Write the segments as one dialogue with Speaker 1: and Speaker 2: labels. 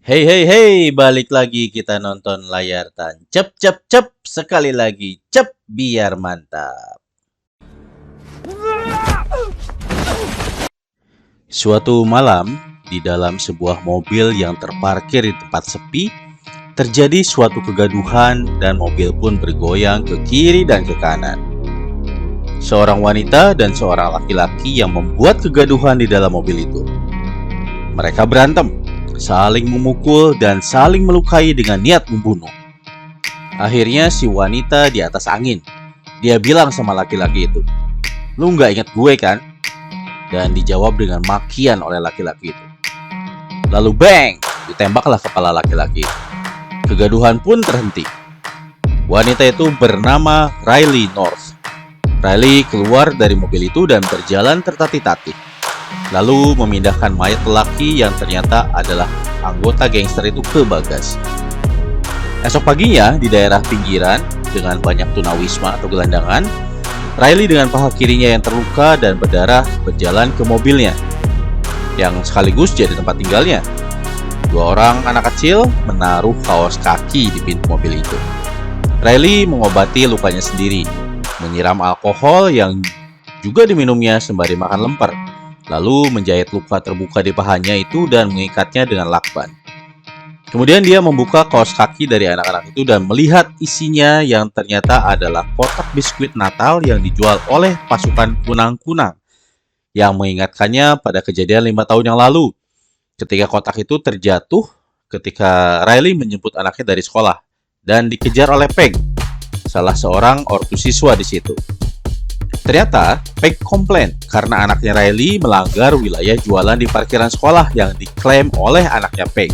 Speaker 1: Hey hey hey, balik lagi kita nonton layar tancap cep cep sekali lagi cep biar mantap. Suatu malam di dalam sebuah mobil yang terparkir di tempat sepi, terjadi suatu kegaduhan dan mobil pun bergoyang ke kiri dan ke kanan. Seorang wanita dan seorang laki-laki yang membuat kegaduhan di dalam mobil itu. Mereka berantem, saling memukul dan saling melukai dengan niat membunuh. Akhirnya si wanita di atas angin. Dia bilang sama laki-laki itu, "Lu nggak ingat gue kan?" Dan dijawab dengan makian oleh laki-laki itu. Lalu bang, ditembaklah kepala laki-laki itu. Kegaduhan pun terhenti. Wanita itu bernama Riley North. Riley keluar dari mobil itu dan berjalan tertatih-tatih, lalu memindahkan mayat lelaki yang ternyata adalah anggota gangster itu ke bagasi. Esok paginya di daerah pinggiran dengan banyak tunawisma atau gelandangan, Riley dengan paha kirinya yang terluka dan berdarah berjalan ke mobilnya yang sekaligus jadi tempat tinggalnya. Dua orang anak kecil menaruh kaos kaki di pintu mobil itu. Riley mengobati lukanya sendiri, menyiram alkohol yang juga diminumnya sembari makan lemper, lalu menjahit luka terbuka di pahanya itu dan mengikatnya dengan lakban. Kemudian dia membuka kaos kaki dari anak-anak itu dan melihat isinya yang ternyata adalah kotak biskuit Natal yang dijual oleh pasukan kunang-kunang, yang mengingatkannya pada kejadian 5 tahun yang lalu ketika kotak itu terjatuh ketika Riley menjemput anaknya dari sekolah dan dikejar oleh Peg, salah seorang ortu siswa di situ. Ternyata, Peg komplain karena anaknya Riley melanggar wilayah jualan di parkiran sekolah yang diklaim oleh anaknya Peg.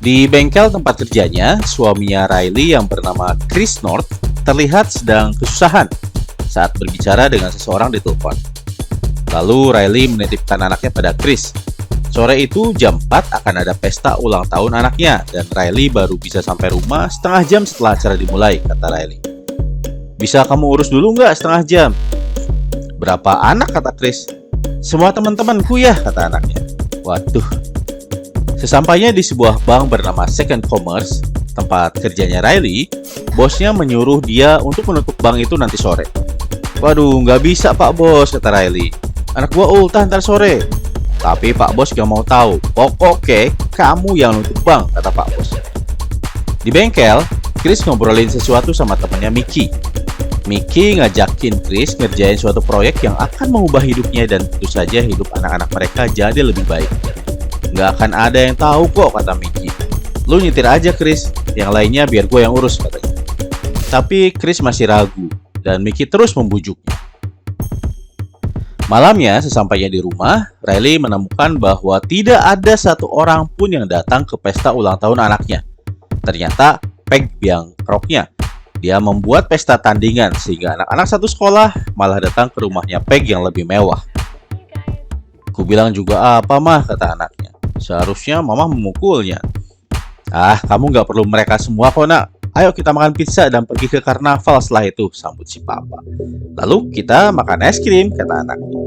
Speaker 1: Di bengkel tempat kerjanya, suaminya Riley yang bernama Chris North terlihat sedang kesusahan saat berbicara dengan seseorang di telepon. Lalu Riley menitipkan anaknya pada Chris. Sore itu jam 4 akan ada pesta ulang tahun anaknya dan Riley baru bisa sampai rumah setengah jam setelah acara dimulai, kata Riley. "Bisa kamu urus dulu nggak setengah jam?" "Berapa anak?" kata Chris. "Semua teman-temanku ya," kata anaknya. Waduh. Sesampainya di sebuah bank bernama Second Commerce, tempat kerjanya Riley, bosnya menyuruh dia untuk menutup bank itu nanti sore. "Waduh, nggak bisa Pak Bos," kata Riley. "Anak gua ultah ntar sore." "Tapi Pak Bos gak mau tahu. Pokoknya kamu yang nutup bank," kata Pak Bos. Di bengkel, Chris ngobrolin sesuatu sama temannya Mickey. Mickey ngajakin Chris ngerjain suatu proyek yang akan mengubah hidupnya dan tentu saja hidup anak-anak mereka jadi lebih baik. "Nggak akan ada yang tahu kok," kata Mickey. "Lu nyetir aja Chris, yang lainnya biar gue yang urus," katanya. Tapi Chris masih ragu dan Mickey terus membujuknya. Malamnya, sesampainya di rumah, Riley menemukan bahwa tidak ada satu orang pun yang datang ke pesta ulang tahun anaknya. Ternyata Peg biang keroknya. Dia membuat pesta tandingan sehingga anak-anak satu sekolah malah datang ke rumahnya Peg yang lebih mewah. "Ku bilang juga apa mah," kata anaknya. "Seharusnya mama memukulnya." "Ah, kamu gak perlu mereka semua kok nak. Ayo kita makan pizza dan pergi ke karnaval setelah itu," sambut si papa. "Lalu kita makan es krim," kata anaknya.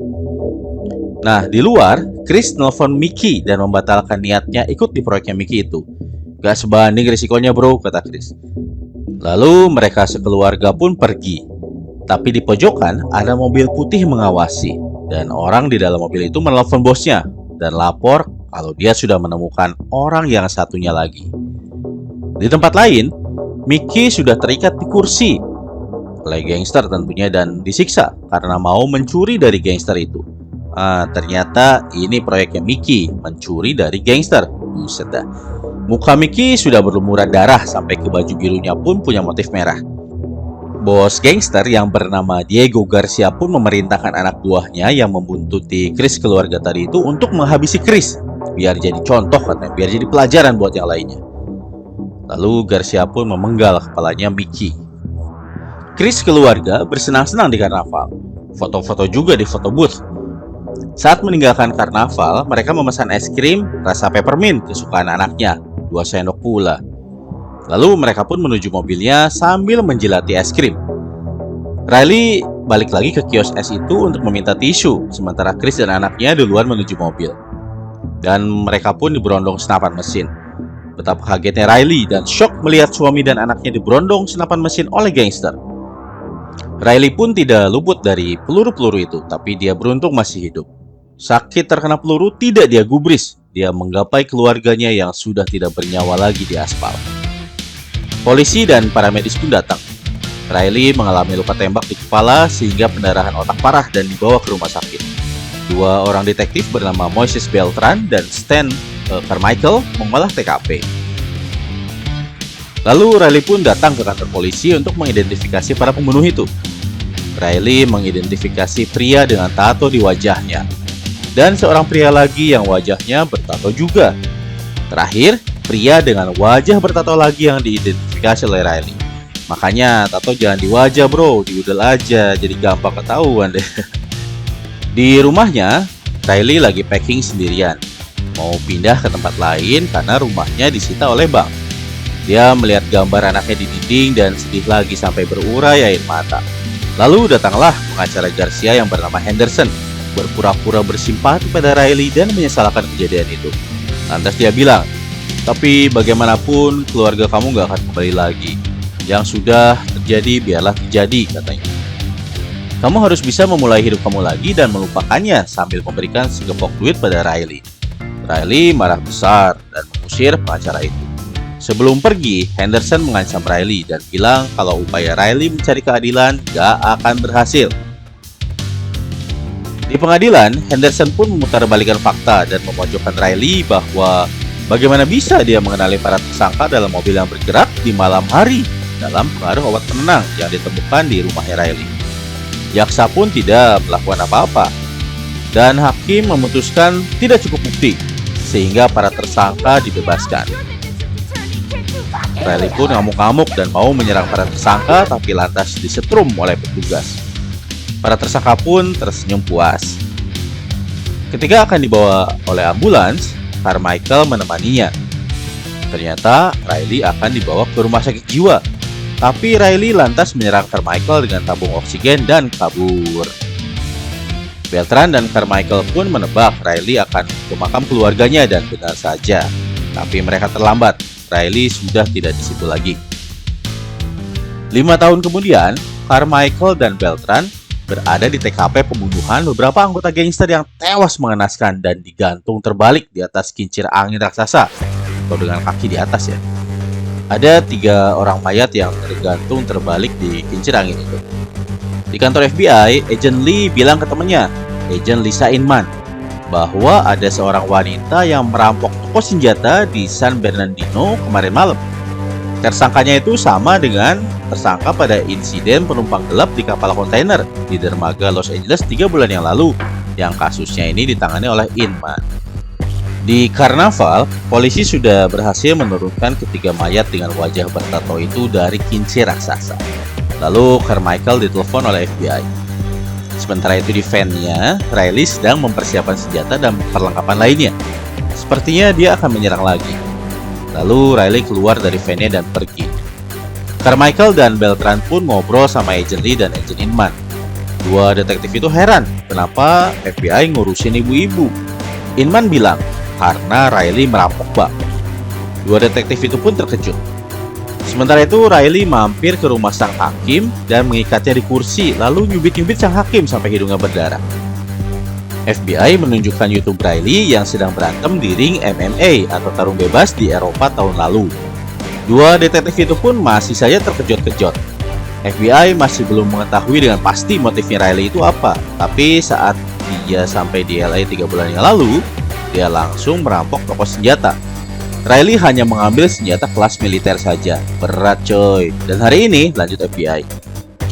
Speaker 1: Nah, di luar, Chris nelfon Mickey dan membatalkan niatnya ikut di proyeknya Mickey itu. "Gak sebanding risikonya bro," kata Chris. Lalu mereka sekeluarga pun pergi. Tapi di pojokan ada mobil putih mengawasi. Dan orang di dalam mobil itu menelpon bosnya dan lapor kalau dia sudah menemukan orang yang satunya lagi. Di tempat lain, Mickey sudah terikat di kursi oleh gangster tentunya dan disiksa karena mau mencuri dari gangster itu. Ternyata ini proyeknya Mickey, mencuri dari gangster. Buset dah. Muka Mickey sudah berlumuran darah sampai ke baju birunya pun punya motif merah. Bos gangster yang bernama Diego Garcia pun memerintahkan anak buahnya yang membuntuti Chris keluarga tadi itu untuk menghabisi Chris, biar jadi contoh katanya, biar jadi pelajaran buat yang lainnya. Lalu Garcia pun memenggal kepalanya Mickey. Chris keluarga bersenang-senang di karnaval. Foto-foto juga di foto booth. Saat meninggalkan karnaval, mereka memesan es krim rasa peppermint kesukaan anaknya, 2 sendok pula. Lalu mereka pun menuju mobilnya sambil menjilati es krim. Riley balik lagi ke kios es itu untuk meminta tisu, sementara Chris dan anaknya duluan menuju mobil. dan mereka pun diberondong senapan mesin. Betapa kagetnya Riley dan shock melihat suami dan anaknya diberondong senapan mesin oleh gangster. Riley pun tidak luput dari peluru-peluru itu, tapi dia beruntung masih hidup. Sakit terkena peluru tidak dia gubris, dia menggapai keluarganya yang sudah tidak bernyawa lagi di aspal. Polisi dan para medis pun datang. Riley mengalami luka tembak di kepala sehingga pendarahan otak parah dan dibawa ke rumah sakit. Dua orang detektif bernama Moises Beltran dan Stan Carmichael mengolah TKP. Lalu Riley pun datang ke kantor polisi untuk mengidentifikasi para pembunuh itu. Riley mengidentifikasi pria dengan tato di wajahnya dan seorang pria lagi yang wajahnya bertato juga. Terakhir, pria dengan wajah bertato lagi yang diidentifikasi oleh Riley. Makanya tato jangan di wajah bro, di udel aja, jadi gampang ketahuan deh. Di rumahnya, Riley lagi packing sendirian. Mau pindah ke tempat lain karena rumahnya disita oleh bank. Dia melihat gambar anaknya di dinding dan sedih lagi sampai berurai air mata. Lalu datanglah pengacara Garcia yang bernama Henderson, berpura-pura bersimpati pada Riley dan menyesalkan kejadian itu. Lantas dia bilang, tapi bagaimanapun keluarga kamu gak akan kembali lagi. Yang sudah terjadi biarlah terjadi, katanya. Kamu harus bisa memulai hidup kamu lagi dan melupakannya sambil memberikan segepok duit pada Riley. Riley marah besar dan mengusir pengacara itu. Sebelum pergi, Henderson mengancam Riley dan bilang kalau upaya Riley mencari keadilan gak akan berhasil. Di pengadilan, Henderson pun memutarbalikkan fakta dan memojokkan Riley bahwa bagaimana bisa dia mengenali para tersangka dalam mobil yang bergerak di malam hari dalam pengaruh obat penenang yang ditemukan di rumahnya Riley. Jaksa pun tidak melakukan apa-apa dan hakim memutuskan tidak cukup bukti sehingga para tersangka dibebaskan. Riley pun ngamuk-ngamuk dan mau menyerang para tersangka tapi lantas disetrum oleh petugas. Para tersangka pun tersenyum puas. Ketika akan dibawa oleh ambulans, Carmichael menemaninya. Ternyata Riley akan dibawa ke rumah sakit jiwa. Tapi Riley lantas menyerang Carmichael dengan tabung oksigen dan kabur. Beltran dan Carmichael pun menebak Riley akan ke makam keluarganya dan benar saja. Tapi mereka terlambat, Riley sudah tidak di situ lagi. 5 tahun kemudian, Carmichael dan Beltran berada di TKP pembunuhan beberapa anggota gangster yang tewas mengenaskan dan digantung terbalik di atas kincir angin raksasa, atau dengan kaki di atas ya. Ada 3 orang mayat yang tergantung terbalik di kincir angin itu. Di kantor FBI, Agent Lee bilang ke temannya, Agent Lisa Inman, bahwa ada seorang wanita yang merampok toko senjata di San Bernardino kemarin malam. Tersangkanya itu sama dengan tersangka pada insiden penumpang gelap di kapal kontainer di dermaga Los Angeles 3 bulan yang lalu, yang kasusnya ini ditangani oleh Inman. Di karnaval, polisi sudah berhasil menurunkan ketiga mayat dengan wajah bertato itu dari kincir raksasa. Lalu Carmichael ditelepon oleh FBI. Sementara itu di van-nya, Riley sedang mempersiapkan senjata dan perlengkapan lainnya. Sepertinya dia akan menyerang lagi. Lalu Riley keluar dari van-nya dan pergi. Carmichael dan Beltran pun ngobrol sama Agent Lee dan Agent Inman. Dua detektif itu heran kenapa FBI ngurusin ibu-ibu. Inman bilang karena Riley merampok bank. Dua detektif itu pun terkejut. Sementara itu Riley mampir ke rumah sang hakim dan mengikatnya di kursi, lalu nyubit-nyubit sang hakim sampai hidungnya berdarah. FBI menunjukkan YouTube Riley yang sedang berantem di ring MMA atau tarung bebas di Eropa tahun lalu. Dua detektif itu pun masih saja terkejut-kejut. FBI masih belum mengetahui dengan pasti motifnya Riley itu apa, tapi saat dia sampai di LA 3 bulan yang lalu, dia langsung merampok toko senjata. Riley hanya mengambil senjata kelas militer saja. Berat coy. Dan hari ini, lanjut FBI,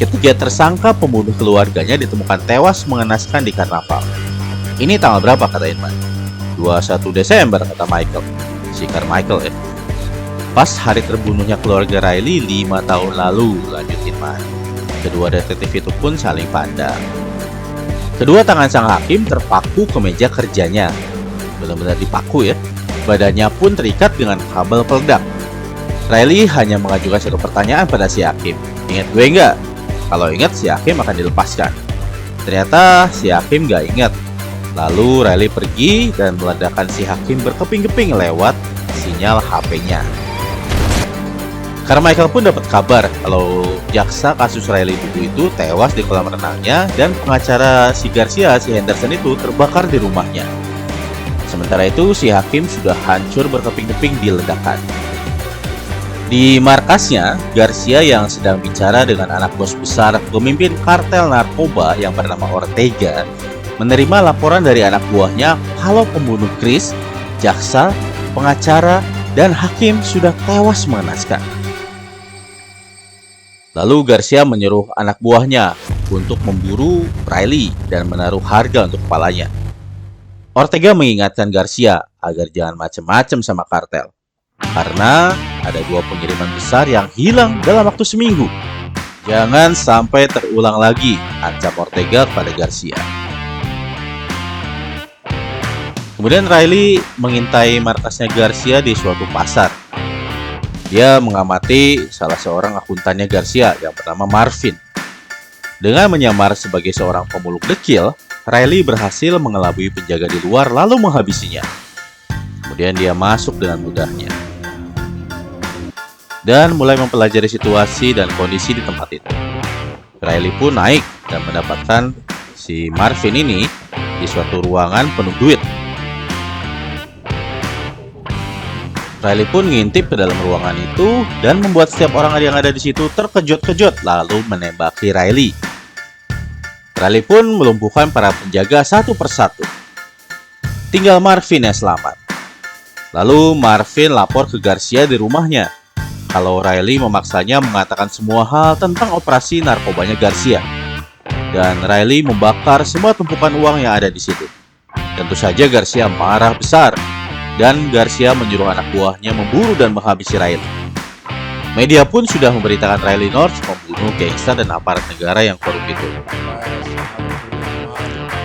Speaker 1: ketiga tersangka pembunuh keluarganya ditemukan tewas mengenaskan di karnaval. Ini tanggal berapa kata Inman? 21 Desember kata Michael. Si Carmichael ya. Pas hari terbunuhnya keluarga Riley 5 tahun lalu, lanjut Inman. Kedua detektif itu pun saling pandang. Kedua tangan sang hakim terpaku ke meja kerjanya. Benar-benar dipaku ya. Badannya pun terikat dengan kabel peledak. Riley hanya mengajukan satu pertanyaan pada si hakim. Ingat gue nggak? Kalau ingat si hakim akan dilepaskan. Ternyata si hakim nggak ingat. Lalu Riley pergi dan meledakkan si Hakim berkeping-keping lewat sinyal HP-nya. Carmichael pun dapat kabar kalau jaksa kasus Riley dulu itu tewas di kolam renangnya dan pengacara si Garcia, si Henderson itu terbakar di rumahnya. Sementara itu si Hakim sudah hancur berkeping-keping di ledakan. Di markasnya, Garcia yang sedang bicara dengan anak bos besar pemimpin kartel narkoba yang bernama Ortega menerima laporan dari anak buahnya kalau pembunuh Chris, jaksa, pengacara, dan hakim sudah tewas mengenaskan. Lalu Garcia menyuruh anak buahnya untuk memburu Riley dan menaruh harga untuk kepalanya. Ortega mengingatkan Garcia agar jangan macam-macam sama kartel, karena ada 2 pengiriman besar yang hilang dalam waktu seminggu. Jangan sampai terulang lagi, ancam Ortega kepada Garcia. Kemudian Riley mengintai markasnya Garcia di suatu pasar. Dia mengamati salah seorang akuntannya Garcia yang bernama Marvin. Dengan menyamar sebagai seorang pemulung dekil, Riley berhasil mengelabui penjaga di luar lalu menghabisinya. Kemudian dia masuk dengan mudahnya dan mulai mempelajari situasi dan kondisi di tempat itu. Riley pun naik dan mendapatkan si Marvin ini di suatu ruangan penuh duit. Riley pun ngintip ke dalam ruangan itu dan membuat setiap orang yang ada di situ terkejut-kejut lalu menembaki Riley. Riley pun melumpuhkan para penjaga satu persatu. Tinggal Marvin yang selamat. Lalu Marvin lapor ke Garcia di rumahnya kalau Riley memaksanya mengatakan semua hal tentang operasi narkobanya Garcia. Dan Riley membakar semua tumpukan uang yang ada di situ. Tentu saja Garcia marah besar dan Garcia menyuruh anak buahnya memburu dan menghabisi Riley. Media pun sudah memberitakan Riley North membunuh gangster dan aparat negara yang korup itu.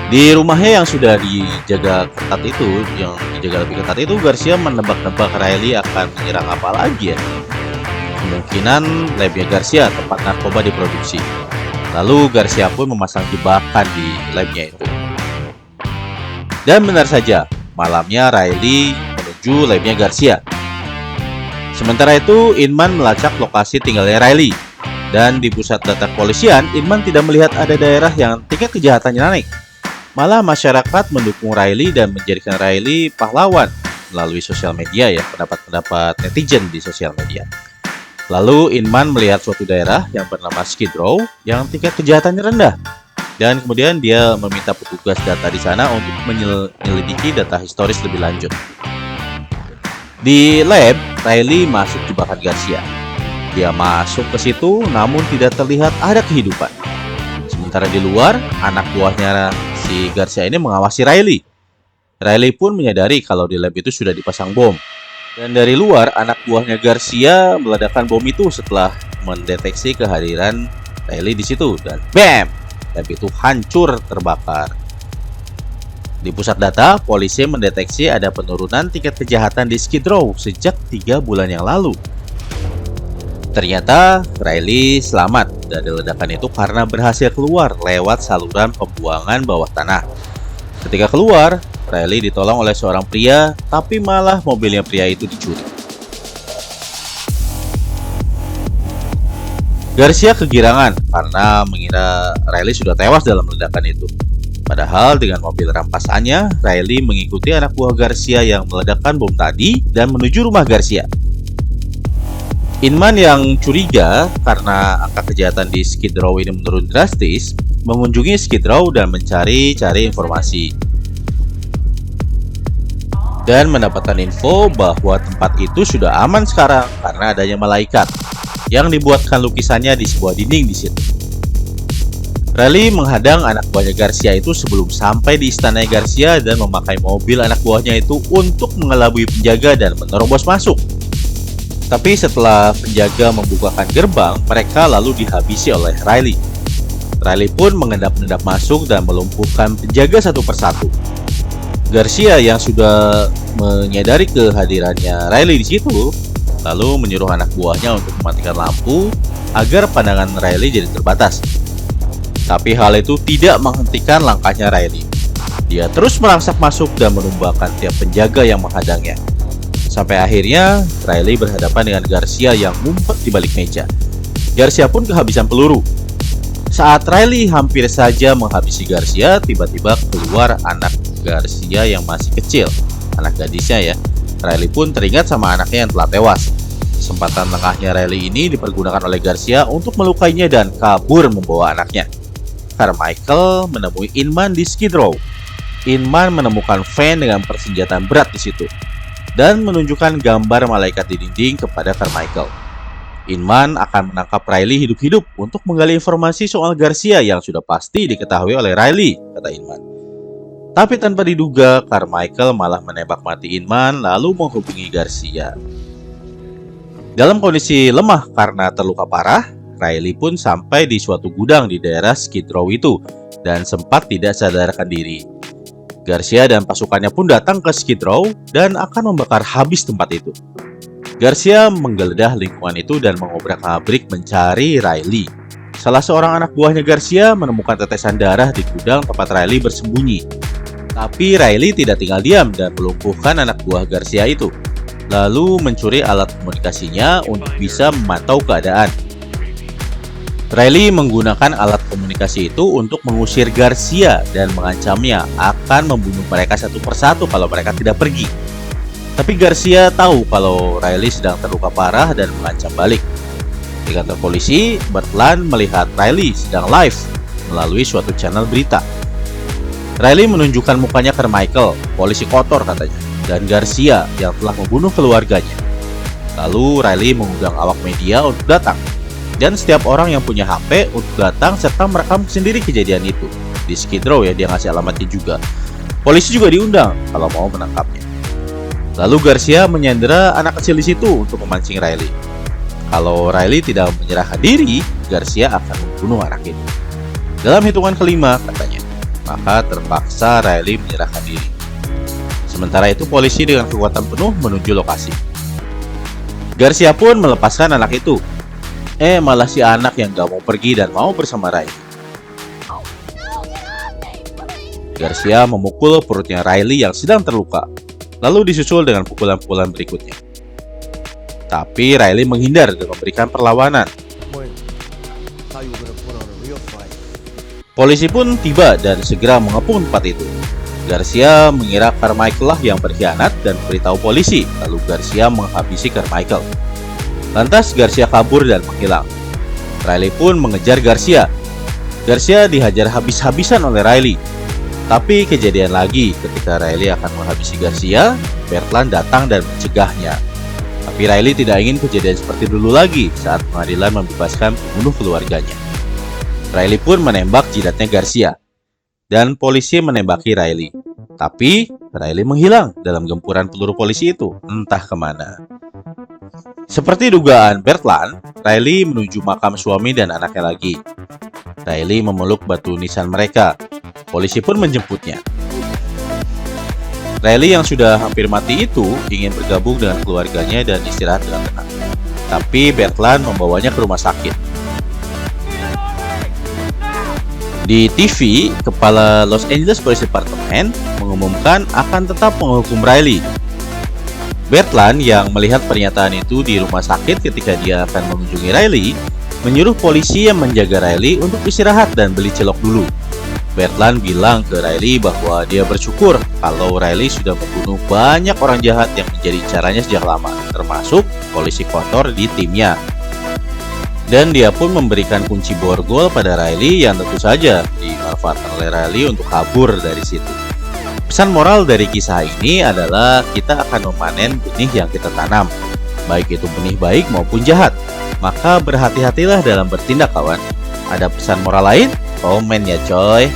Speaker 1: Di rumahnya yang sudah dijaga ketat itu, Garcia menebak-nebak Riley akan menyerang apa lagi ya. Kemungkinan labnya Garcia tempat narkoba diproduksi. Lalu Garcia pun memasang jebakan di labnya itu. Dan benar saja, malamnya Riley menuju labnya Garcia. Sementara itu, Inman melacak lokasi tinggalnya Riley. Dan di pusat data kepolisian, Inman tidak melihat ada daerah yang tingkat kejahatannya naik. Malah masyarakat mendukung Riley dan menjadikan Riley pahlawan melalui sosial media ya, pendapat-pendapat netizen di sosial media. Lalu Inman melihat suatu daerah yang bernama Skid Row yang tingkat kejahatannya rendah. Dan kemudian dia meminta petugas data di sana untuk menyelidiki data historis lebih lanjut. Di lab, Riley masuk jebakan Garcia. Dia masuk ke situ namun tidak terlihat ada kehidupan. Sementara di luar, anak buahnya si Garcia ini mengawasi Riley. Riley pun menyadari kalau di lab itu sudah dipasang bom. Dan dari luar, anak buahnya Garcia meledakkan bom itu setelah mendeteksi kehadiran Riley di situ. Dan BAM! Lab itu hancur terbakar. Di pusat data, polisi mendeteksi ada penurunan tingkat kejahatan di Skid Row sejak 3 bulan yang lalu. Ternyata Riley selamat dari ledakan itu karena berhasil keluar lewat saluran pembuangan bawah tanah. Ketika keluar, Riley ditolong oleh seorang pria, tapi malah mobilnya pria itu dicuri. Garcia kegirangan karena mengira Riley sudah tewas dalam ledakan itu. Padahal dengan mobil rampasannya, Riley mengikuti anak buah Garcia yang meledakkan bom tadi dan menuju rumah Garcia. Inman yang curiga karena angka kejahatan di Skid Row ini menurun drastis, mengunjungi Skid Row dan mencari-cari informasi. Dan mendapatkan info bahwa tempat itu sudah aman sekarang karena adanya malaikat yang dibuatkan lukisannya di sebuah dinding di situ. Riley menghadang anak buahnya Garcia itu sebelum sampai di istana Garcia dan memakai mobil anak buahnya itu untuk mengelabui penjaga dan menerobos masuk. Tapi setelah penjaga membukakan gerbang, mereka lalu dihabisi oleh Riley. Riley pun mengendap-endap masuk dan melumpuhkan penjaga satu persatu. Garcia yang sudah menyadari kehadirannya Riley di situ, lalu menyuruh anak buahnya untuk mematikan lampu agar pandangan Riley jadi terbatas. Tapi hal itu tidak menghentikan langkahnya Riley. Dia terus merangsak masuk dan menumbangkan tiap penjaga yang menghadangnya. Sampai akhirnya Riley berhadapan dengan Garcia yang ngumpet di balik meja. Garcia pun kehabisan peluru. Saat Riley hampir saja menghabisi Garcia, tiba-tiba keluar anak Garcia yang masih kecil, anak gadisnya ya. Riley pun teringat sama anaknya yang telah tewas. Kesempatan tengahnya Riley ini dipergunakan oleh Garcia untuk melukainya dan kabur membawa anaknya. Carmichael menemui Inman di Skid Row. Inman menemukan Van dengan persenjataan berat di situ dan menunjukkan gambar malaikat di dinding kepada Carmichael. Inman akan menangkap Riley hidup-hidup untuk menggali informasi soal Garcia yang sudah pasti diketahui oleh Riley, kata Inman. Tapi tanpa diduga, Carmichael malah menembak mati Inman lalu menghubungi Garcia. Dalam kondisi lemah karena terluka parah, Riley pun sampai di suatu gudang di daerah Skid Row itu dan sempat tidak sadarkan diri. Garcia dan pasukannya pun datang ke Skid Row dan akan membakar habis tempat itu. Garcia menggeledah lingkungan itu dan mengobrak-abrik mencari Riley. Salah seorang anak buahnya Garcia menemukan tetesan darah di gudang tempat Riley bersembunyi. Tapi Riley tidak tinggal diam dan melumpuhkan anak buah Garcia itu, lalu mencuri alat komunikasinya untuk bisa memantau keadaan. Riley menggunakan alat komunikasi itu untuk mengusir Garcia dan mengancamnya akan membunuh mereka satu persatu kalau mereka tidak pergi. Tapi Garcia tahu kalau Riley sedang terluka parah dan mengancam balik. Di kantor polisi, Bertland melihat Riley sedang live melalui suatu channel berita. Riley menunjukkan mukanya ke Carmichael, polisi kotor katanya, dan Garcia yang telah membunuh keluarganya. Lalu Riley mengundang awak media untuk datang, dan setiap orang yang punya HP untuk datang serta merekam sendiri kejadian itu. Di Skid Row ya, dia ngasih alamatnya juga. Polisi juga diundang kalau mau menangkapnya. Lalu Garcia menyandera anak kecil di situ untuk memancing Riley. Kalau Riley tidak menyerahkan diri, Garcia akan membunuh anak itu. Dalam hitungan kelima katanya, maka terpaksa Riley menyerahkan diri. Sementara itu polisi dengan kekuatan penuh menuju lokasi. Garcia pun melepaskan anak itu. Malah si anak yang gak mau pergi dan mau bersama Riley. Garcia memukul perutnya Riley yang sedang terluka, lalu disusul dengan pukulan-pukulan berikutnya. Tapi Riley menghindar dan memberikan perlawanan. Polisi pun tiba dan segera mengepung tempat itu. Garcia mengira Carmichael lah yang berkhianat dan beritahu polisi, lalu Garcia menghabisi Carmichael. Lantas Garcia kabur dan menghilang. Riley pun mengejar Garcia. Garcia dihajar habis-habisan oleh Riley. Tapi kejadian lagi ketika Riley akan menghabisi Garcia, Bertland datang dan mencegahnya. Tapi Riley tidak ingin kejadian seperti dulu lagi saat pengadilan membebaskan pembunuh keluarganya. Riley pun menembak jidatnya Garcia, dan polisi menembaki Riley. Tapi Riley menghilang dalam gempuran peluru polisi itu, entah kemana. Seperti dugaan Bertland, Riley menuju makam suami dan anaknya lagi. Riley memeluk batu nisan mereka. Polisi pun menjemputnya. Riley yang sudah hampir mati itu ingin bergabung dengan keluarganya dan istirahat dengan tenang. Tapi Bertland membawanya ke rumah sakit. Di TV, kepala Los Angeles Police Department mengumumkan akan tetap menghukum Riley. Bertland yang melihat pernyataan itu di rumah sakit ketika dia akan mengunjungi Riley, menyuruh polisi yang menjaga Riley untuk istirahat dan beli celok dulu. Bertland bilang ke Riley bahwa dia bersyukur kalau Riley sudah membunuh banyak orang jahat yang menjadi incarannya sejak lama, termasuk polisi kotor di timnya. Dan dia pun memberikan kunci borgol pada Riley yang tentu saja dimanfaatkan oleh Riley untuk kabur dari situ. Pesan moral dari kisah ini adalah kita akan memanen benih yang kita tanam, baik itu benih baik maupun jahat. Maka berhati-hatilah dalam bertindak, kawan. Ada pesan moral lain? Komen ya coy.